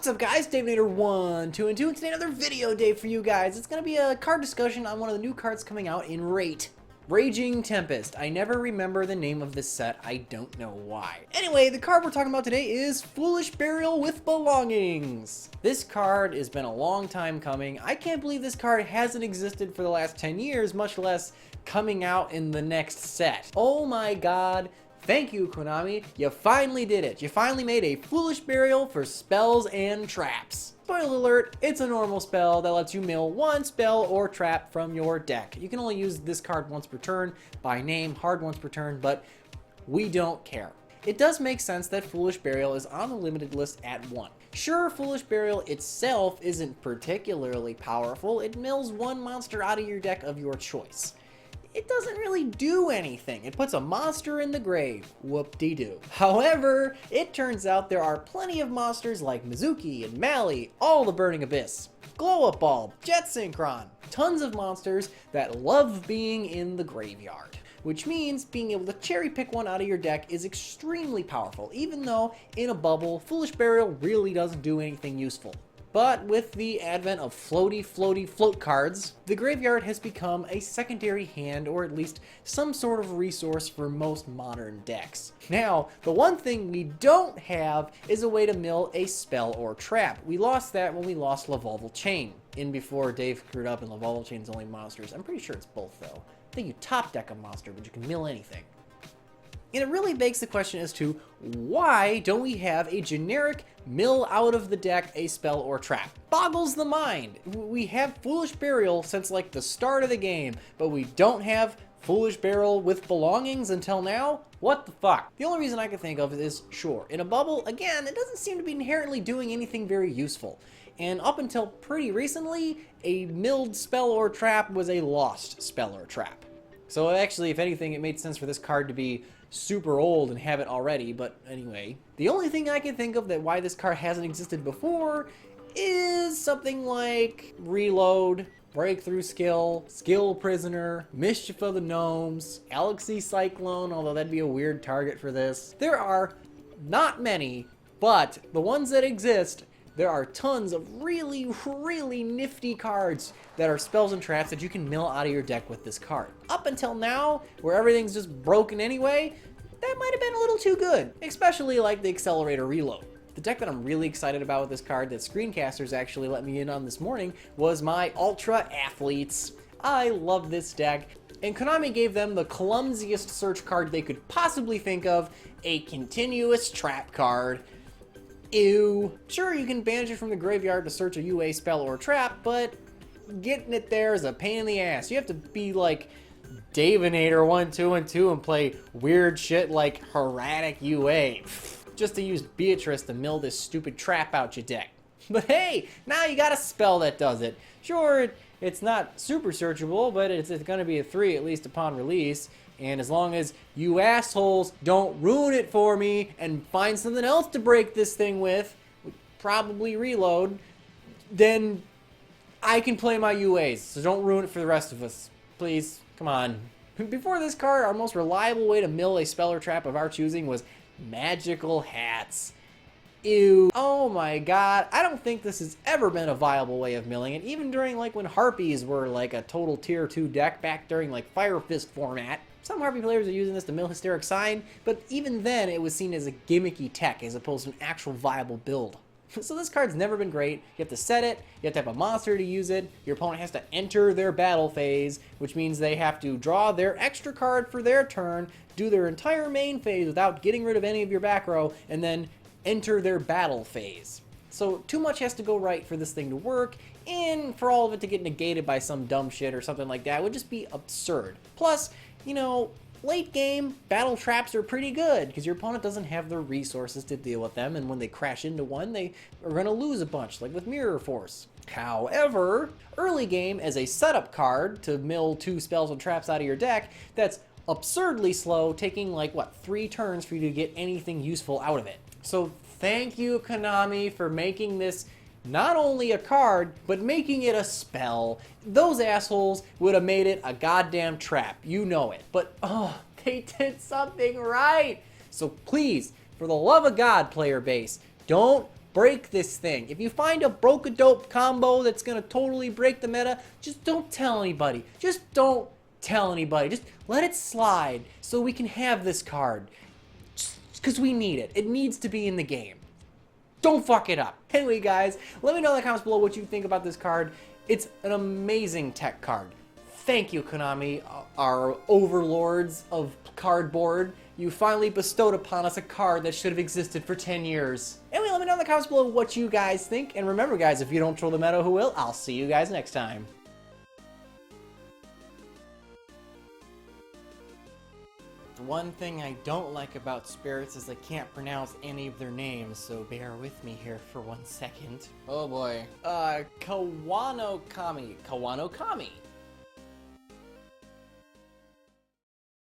What's up, guys? Davenator1, 2 and 2, and today another video day for you guys. It's going to be a card discussion on one of the new cards coming out in Rate. Raging Tempest. I never remember the name of this set. I don't know why. Anyway, the card we're talking about today is Foolish Burial with Belongings. This card has been a long time coming. I can't believe this card hasn't existed for the last 10 years, much less coming out in the next set. Oh my god. Thank you, Konami. You finally did it. You finally made a Foolish Burial for spells and traps. Spoiler alert, it's a normal spell that lets you mill one spell or trap from your deck. You can only use this card once per turn, by name, hard once per turn, but we don't care. It does make sense that Foolish Burial is on the limited list at 1. Sure, Foolish Burial itself isn't particularly powerful. It mills one monster out of your deck of your choice. It doesn't really do anything. It puts a monster in the grave. Whoop-de-doo. However, it turns out there are plenty of monsters like Mizuki and Mali, all the Burning Abyss, Glow-Up Bulb, Jet Synchron. Tons of monsters that love being in the graveyard. Which means being able to cherry pick one out of your deck is extremely powerful, even though in a bubble, Foolish Burial really doesn't do anything useful. But with the advent of floaty float cards, the graveyard has become a secondary hand, or at least some sort of resource for most modern decks. Now, the one thing we don't have is a way to mill a spell or trap. We lost that when we lost Lavolval Chain. In before Dave screwed up and Lavolval Chain's only monsters. I'm pretty sure it's both though. I think you top deck a monster, but you can mill anything. And it really begs the question as to why don't we have a generic mill out of the deck a spell or trap? Boggles the mind. We have Foolish Burial since like the start of the game, but we don't have Foolish Burial with Belongings until now? What the fuck? The only reason I can think of is, sure, in a bubble, again, it doesn't seem to be inherently doing anything very useful. And up until pretty recently, a milled spell or trap was a lost spell or trap. So actually, if anything, it made sense for this card to be super old and have it already, but anyway. The only thing I can think of that why this card hasn't existed before is something like Reload, Breakthrough Skill, Skill Prisoner, Mischief of the Gnomes, Galaxy Cyclone, although that'd be a weird target for this. There are not many, but the ones that exist, there are tons of really nifty cards that are spells and traps that you can mill out of your deck with this card. Up until now, where everything's just broken anyway, that might have been a little too good, especially like the Accelerator Reload. The deck that I'm really excited about with this card that Screencasters actually let me in on this morning was my Ultra Athletes. I love this deck, and Konami gave them the clumsiest search card they could possibly think of, a continuous trap card. Ew. Sure, you can banish it from the graveyard to search a UA spell or trap, but getting it there is a pain in the ass. You have to be like Davenator1, 2 and 2 and play weird shit like Heretic UA just to use Beatrice to mill this stupid trap out your deck. But hey, now you got a spell that does it. Sure, it's not super searchable, but it's going to be a 3 at least upon release. And as long as you assholes don't ruin it for me and find something else to break this thing with, probably Reload, then I can play my UAs. So don't ruin it for the rest of us. Please, come on. Before this card, our most reliable way to mill a spell or trap of our choosing was Magical Hats. Ew. Oh my god. I don't think this has ever been a viable way of milling it, even during like when Harpies were like a total tier 2 deck back during like Fire Fist format. Some Harpy players are using this to mill Hysteric Sign, but even then it was seen as a gimmicky tech as opposed to an actual viable build. So this card's never been great. You have to set it, you have to have a monster to use it, your opponent has to enter their battle phase, which means they have to draw their extra card for their turn, do their entire main phase without getting rid of any of your back row, and then enter their battle phase. So too much has to go right for this thing to work, and for all of it to get negated by some dumb shit or something like that would just be absurd. Plus, you know, late game, battle traps are pretty good because your opponent doesn't have the resources to deal with them, and when they crash into one, they are going to lose a bunch, like with Mirror Force. However, early game as a setup card to mill 2 spells and traps out of your deck, that's absurdly slow, taking like, what, 3 turns for you to get anything useful out of it. So thank you, Konami, for making this not only a card, but making it a spell. Those assholes would have made it a goddamn trap. You know it. But, oh, they did something right. So please, for the love of God, player base, don't break this thing. If you find a broke-a-dope combo that's gonna totally break the meta, just don't tell anybody. Just don't tell anybody. Just let it slide so we can have this card. Because we need it. It needs to be in the game. Don't fuck it up. Anyway, guys, let me know in the comments below what you think about this card. It's an amazing tech card. Thank you, Konami, our overlords of cardboard. You finally bestowed upon us a card that should have existed for 10 years. Anyway, let me know in the comments below what you guys think. And remember, guys, if you don't troll the meta, who will? I'll see you guys next time. One thing I don't like about spirits is I can't pronounce any of their names, so bear with me here for 1 second. Oh boy. Kawano Kami.